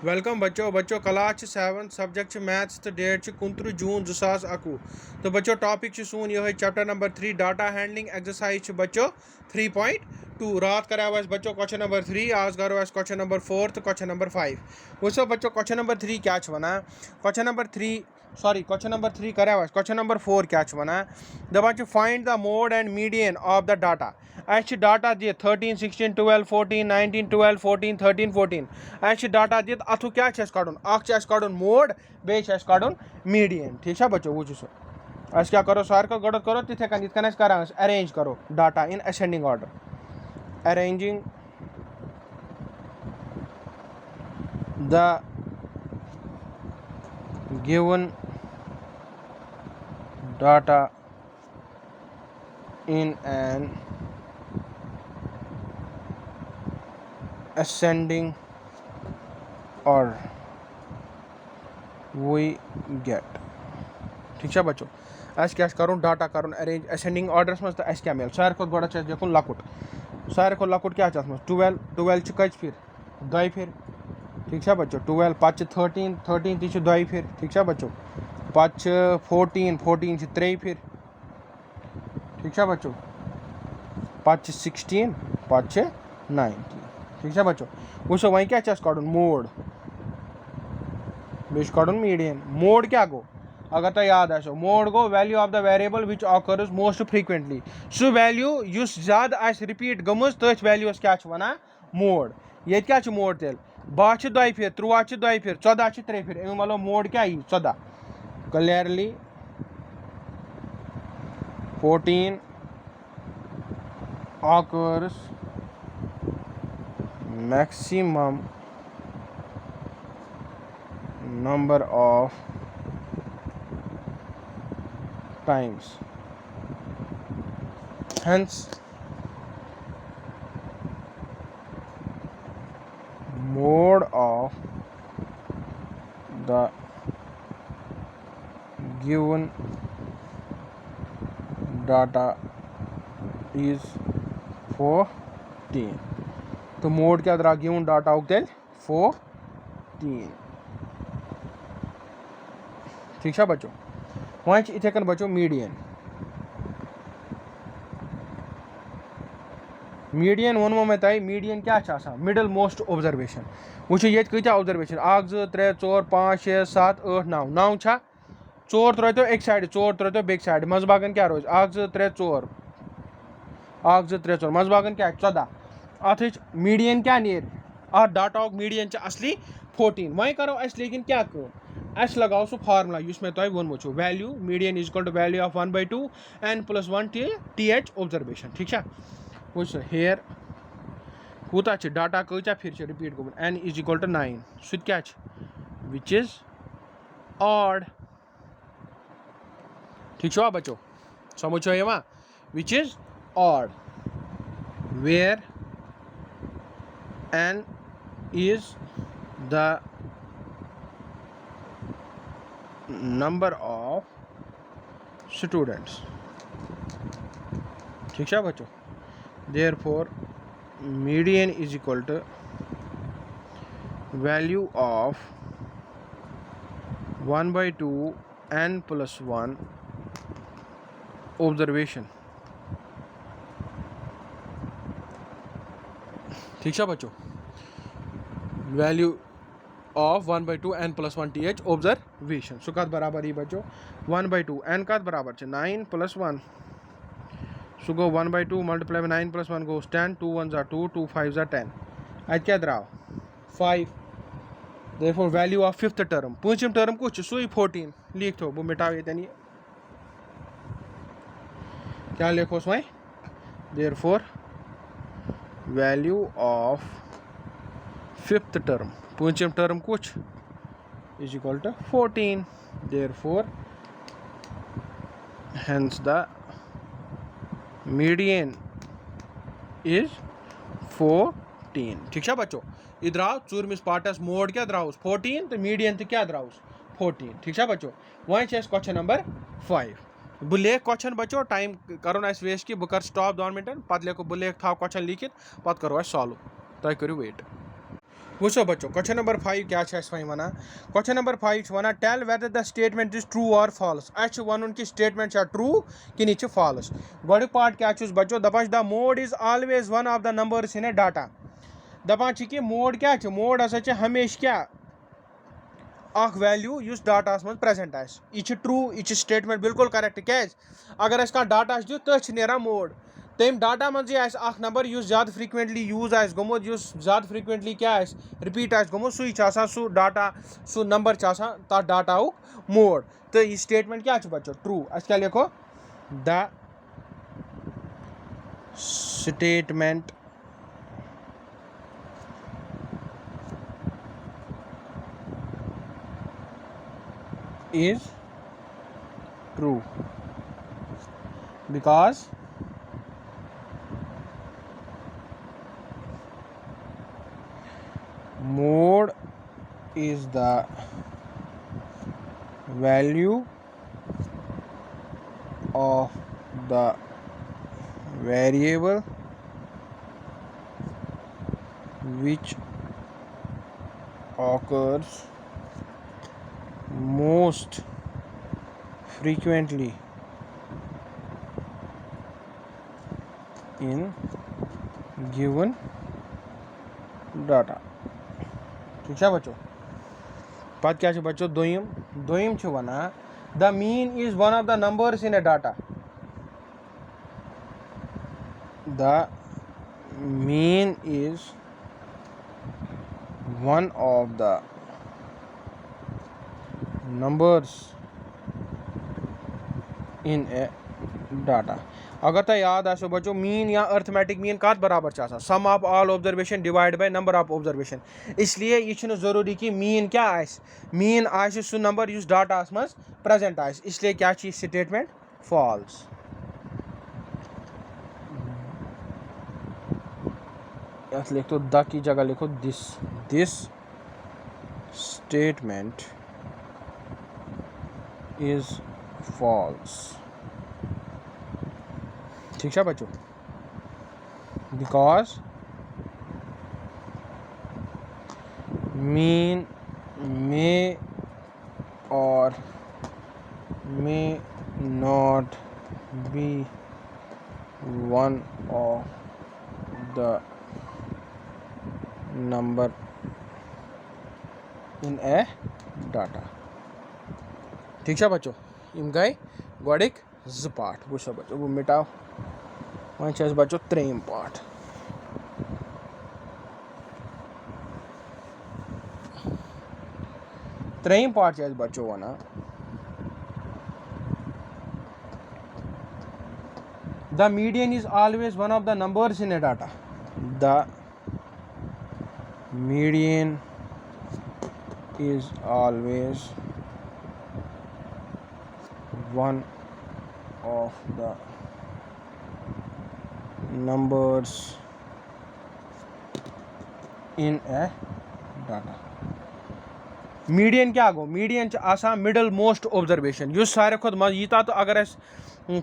Welcome बच्चों class 7 subject maths तो date 29 जून 2021 तो बच्चों टॉपिक सून यह chapter number 3 data handling exercise बच्चों 3.2 रात कराव बच्चों क्वेश्चन नंबर 3 आज करो क्वेश्चन नंबर 4 तो क्वेश्चन नंबर 5 वो बच्चों क्वेश्चन नंबर 3 क्या वन क्वेश्चन नंबर 3 कराव क्वेश्चन नंबर 4 क्या वन दपान find the mode and median of the data अस डाटा दी 13 16 12 14 19 12 14 13 14 अस डाटा दी अथु क्या कड़न मोड बे कड़न मीडियन ठीक है बच्चों वो अस क्या करो सारे गो करो तिथे कन अरेंज करो data in ascending order arranging the given data in an ascending order we get ठीक है बच्चों अस क्या करूँ डाटा करूँ अरेंज असेंडिंग ऑर्डरस मज तो क्या मिल सारे गोड़ देखुन लकुट सारे लकुट क्या 12 12 कच फिर 2 फिर ठीक है बच्चों 12 पत 13 13 ती 2 फिर ठीक है बच्चों पत 14 14 3 फिर ठीक है बच्चों पत 16 पत 19 ठीक है बच्चों वो वह क्या कड़न मोड बे कड़न मीडियन मोड क्या गो अगर तो याद आसो mode go value of the variable which occurs most frequently सह वैल्यू युस ज्यादा रिपीट गमज तथ वैल्यूस क्या वन मोड ये क्या मोड तेल 12 2 फिर 13 2 फिर 14 3 फिर अमे मतलब मोड क्या 14 clearly 14 occurs maximum number of times, hence mode of the given data is 14 तो मोड क्या द्रा गिवन डाटा तेल 14 ठीक है बच्चों वह इथे कन बच्चों मीडियन वोनमो मे तय मीडियन क्या मिडल मोस्ट ऑब्जर्वेशन वो ये कत्या ऑब्जर्वेशन 1 2 3 4 5 6 7 8 9 9 छा 4 त्रो एक साइड 4 त्रो बेक साइड मजबागन क्या रोज 1 2 3 4 1 2 3 4 मजबागन क्या 14 अथ मीडियन क्या नीर अ डाटा मीडियन असली 14 वह करो अस लेकिन क्या अस लगाओ सो फार्मूला मे तुम वोनमो value median is equal to value of 1/2 n + 1 th observation ठीक है वो हेयर कूता डाटा कत्या फिर रिपीट गोमुत n इज इक्वल टू 9 सह क्या विच इज ऑड ठीक है बच्चों समझ which is odd where n is the number of students ठीक है बच्चों therefore median is equal to value of 1/2 n + 1 observation ठीक है बच्चों value of 1/2 n + 1 th observation so कत बराबर ही बच्चों 1/2 n कत बराबर 9 + 1 सो गो 1/2 मल्टीप्लाई 9 + 1 गोस 10 2 1 ज़ा 2 2 5 ज़ा 10 अत क्या द्राव 5 therefore value of fifth term पूंचम टर्म कुछ सुई 14 लिख थो बो मिटाओ ये क्या लिखोस वह therefore value of fifth term पूंचम टर्म कुछ is equal to 14 therefore hence the median is 14 ठीक है बच्चों यह द्राव चूरमिस पार्टस मोड क्या द्राउस 14 तो मीडियन तो क्या द्राउस 14 ठीक है बच्चों वह क्वेश्चन नंबर 5 बह लेख क्वेश्चन बच्चों टाइम करो वेस्ट कि बह कर स्टॉप 2 मिनटन पे लेखो बह लेख था क्वेश्चन लिखित पे करो सॉल्व तुम करो वेट What's बच्चों क्वेश्चन नंबर 5 क्या one question number 5 one tell whether the statement is true और फॉल्स वन कि स्टेटमेंट ट्रू कि यह फॉल्स गोड़ पार्ट क्या बच्चों दपान the mode is always one of the numbers in a data दपान कि मोड क्या मोड हसा हमेशा क्या अख वैल्यू उस डाटास मज प्रेजेंट यह ट्रू यह स्टेटमेंट बिल्कुल करेक्ट क्या अगर डाटा दित तथ नीरा मोड तम डाटा मज अख नंबर ज़्यादा फ्रिक्वेंटली यूज गोमुत ज़्यादा फ्रिक्वेंटली क्या रिपीट गोमुत सू डाटा सू नंबर तथ डाटा मोड तो यह स्टेटमेंट क्या बच्चों ट्रू अस क्या लिखो the statement is true because mode is the value of the variable which occurs most frequently in given data ठीक है बच्चों पत क्या बच्चों दोयम वना the mean is one of the numbers in a data the mean is one of the numbers in a data अगर तो याद आसो बच्चों मीन या अर्थमेटिक मीन कत बराबर sum of all observation divide by number of observation इसलिए यह जरूरी कि मीन क्या मीन सू नंबर उस डाटा मज प्रेजेंट इसलिए क्या स्टेटमेंट फॉल्स लिख तो द की जगह लिखो दिस स्टेटमेंट is false ठीक है बच्चों because mean may or may not be one of the number in a data ठीक है बच्चों यम गई गोडिक ज पार्ट वो बच्चों वो मिटाओ वन बच्चों त्रेम पार्ट त्रेम पार्ट बच्चों वना the median is always one of the numbers in a data the median is always one of the numbers in a data median क्या गो मीडियन आसान मिडल मोस्ट ऑब्जर्वेशन सारे खुद मज यूता तो अगर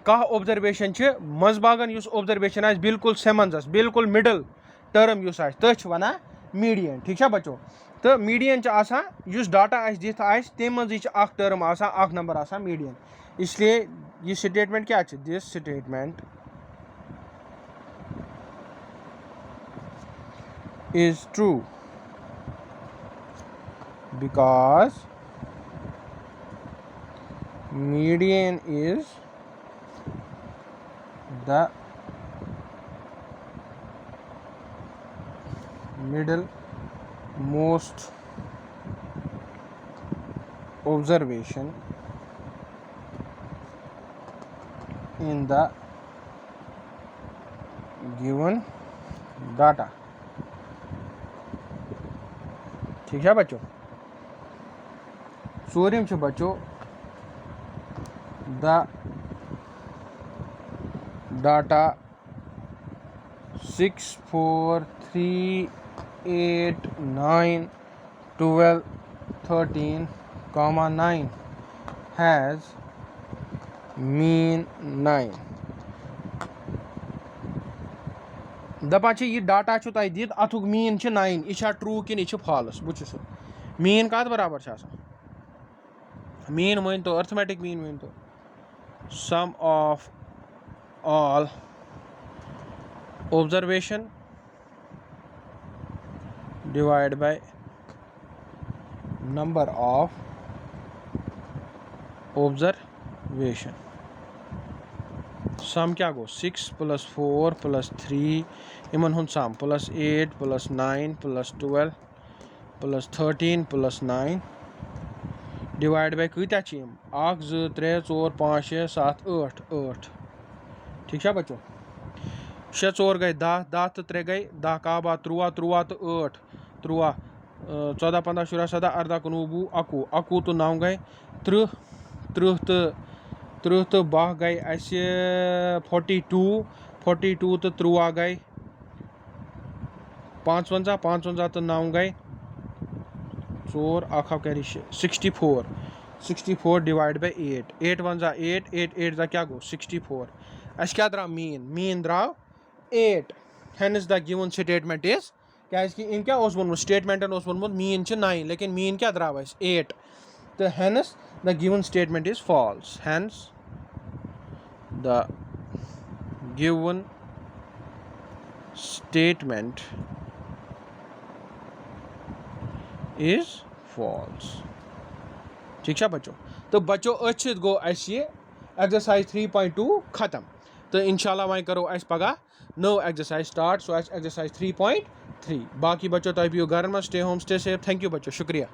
कह ऑब्जर्वेशन मजबागन ऑब्जर्वेशन बिल्कुल सेमंजस बिल्कुल मिडल टर्म तथ वना मीडियन ठीक है बच्चों तो मीडियन डाटा दिथ तम मज टर्म नंबर मीडियन इसलिए ये स्टेटमेंट क्या this statement is true because median is the middle most observation in the given data ठीक है बच्चों सूर्यम छ बच्चों द डाटा 6 4 3 8 9 12 13 9 has mean 9 दपान यह डाटा तुह दित अथुक मीन 9 यह ट्रू कि यह फॉल्स वो मीन कत बराबर मीन वन तो अर्थमेटिक मीन वन तो sum of all observation divide by number of observation sum क्या गो 6 + 4 + 3 इन हूँ सम +8 + 9 + 12 + 13 + 9 डिवाइड बाय कत्या 1 2 3 4 5 6 7 8 8 ठीक है बच्चों 6 4 गए 10 10 तो 3 गए 10 काबा 13 13 तो 8 13 14 15 16 17 18 19 20 21 तो 9 गए 30 30 तो 30 तो 12 गए अस 42 42 तो 13 गए 55 55 तो 9 गए 4 1 कर 64 64 डिवाइड बाय 8 8 1 8 8 8 जा क्या गो 64 अस क्या द्राव मीन द्राव 8 hence the given statement is क्या इन क्या वोनमुत स्टेटमेंटन वोनमुत मीन 9 लेकिन मीन क्या द्राव 8 तो hence the given statement is false hence the given statement is false ठीक है बच्चों तो बच्चों अच्छे गो अस ये एक्सरसाइज 3.2 खत्म तो इंशाल्लाह वह करो अस पगह नो एक्सरसाइज स्टार्ट सो एक्सरसाइज 3.3 बाकी बच्चों तुम पियो घर में stay home stay safe thank you बच्चों शुक्रिया।